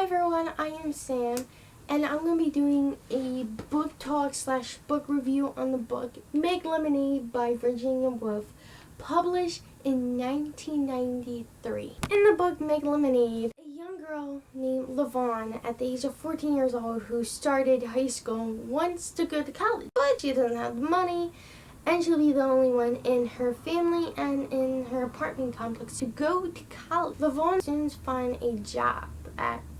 Hi everyone, I am Sam, and I'm going to be doing a book talk / book review on the book Make Lemonade by Virginia Wolff, published in 1993. In the book Make Lemonade, a young girl named Lavon at the age of 14 years old who started high school wants to go to college, but she doesn't have the money, and she'll be the only one in her family and in her apartment complex to go to college. Lavon soon finds a job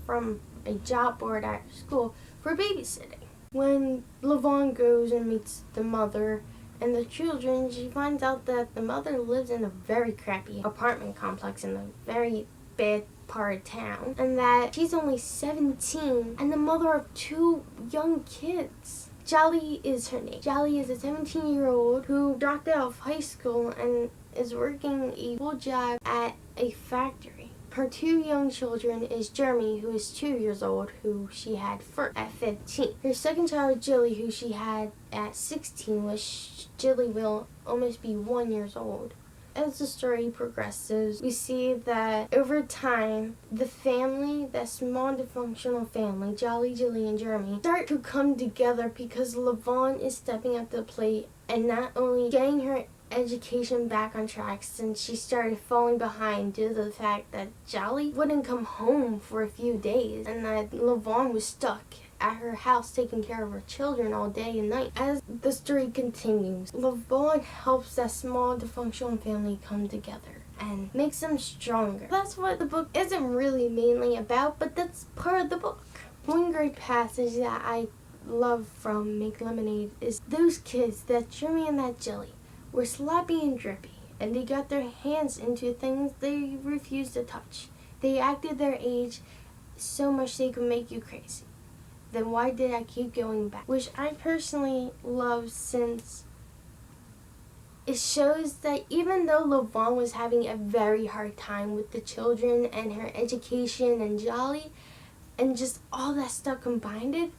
from a job board at school for babysitting. When Lavon goes and meets the mother and the children, she finds out that the mother lives in a very crappy apartment complex in a very bad part of town, and that she's only 17 and the mother of 2 young kids. Jolly is her name. Jolly is a 17-year-old who dropped out of high school and is working a full job at a factory. Her 2 young children is Jeremy, who is 2 years old, who she had first at 15. Her second child, Jilly, who she had at 16, which Jilly will almost be 1 year old. As the story progresses, we see that over time, the family, that small dysfunctional family, Jolly, Jilly, and Jeremy, start to come together because Lavon is stepping up to the plate and not only getting her education back on track since she started falling behind due to the fact that Jolly wouldn't come home for a few days and that Lavon was stuck at her house taking care of her children all day and night. As the story continues, Lavon helps that small dysfunctional family come together and makes them stronger. That's what the book isn't really mainly about, but that's part of the book. One great passage that I love from Make Lemonade is those kids, that Jeremy and that Jilly, were sloppy and drippy, and they got their hands into things they refused to touch. They acted their age so much they could make you crazy. Then why did I keep going back? Which I personally love, since it shows that even though Lavon was having a very hard time with the children and her education and Jolly and just all that stuff combined,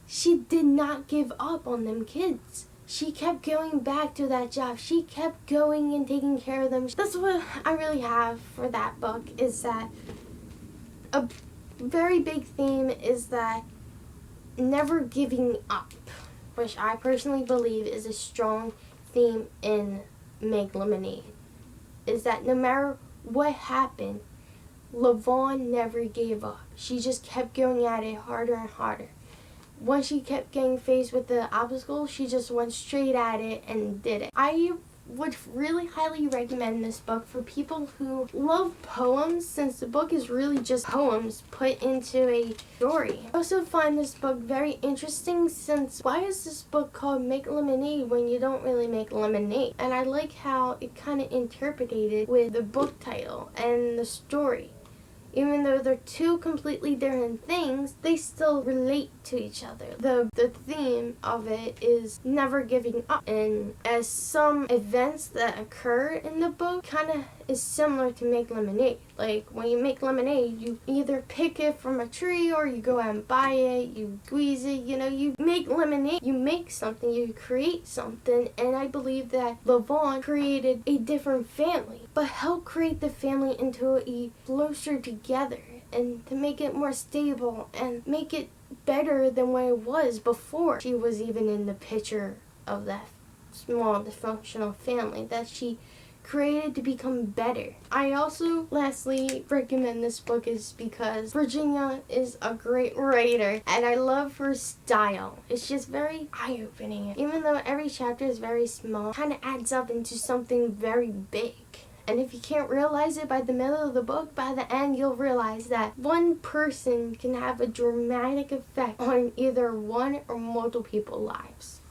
she did not give up on them kids. She kept going back to that job. She kept going and taking care of them. That's what I really have for that book, is that a very big theme is that never giving up, which I personally believe is a strong theme in Make Lemonade, is that no matter what happened, Lavon never gave up. She just kept going at it harder and harder. Once she kept getting faced with the obstacle, she just went straight at it and did it. I would really highly recommend this book for people who love poems, since the book is really just poems put into a story. I also find this book very interesting, since why is this book called Make Lemonade when you don't really make lemonade? And I like how it kind of interpreted with the book title and the story. Even though they're 2 completely different things, they still relate to each other. The theme of it is never giving up. And as some events that occur in the book kind of is similar to Make Lemonade. Like when you make lemonade, you either pick it from a tree or you go out and buy it, you squeeze it, you make lemonade, you make something, you create something. And I believe that Lavon created a different family, but helped create the family into a closer together and to make it more stable and make it better than what it was before she was even in the picture of that small dysfunctional family that she created to become better. I also lastly recommend this book is because Virginia is a great writer and I love her style. It's just very eye-opening. Even though every chapter is very small, it kind of adds up into something very big. And if you can't realize it by the middle of the book, by the end you'll realize that one person can have a dramatic effect on either one or multiple people's lives.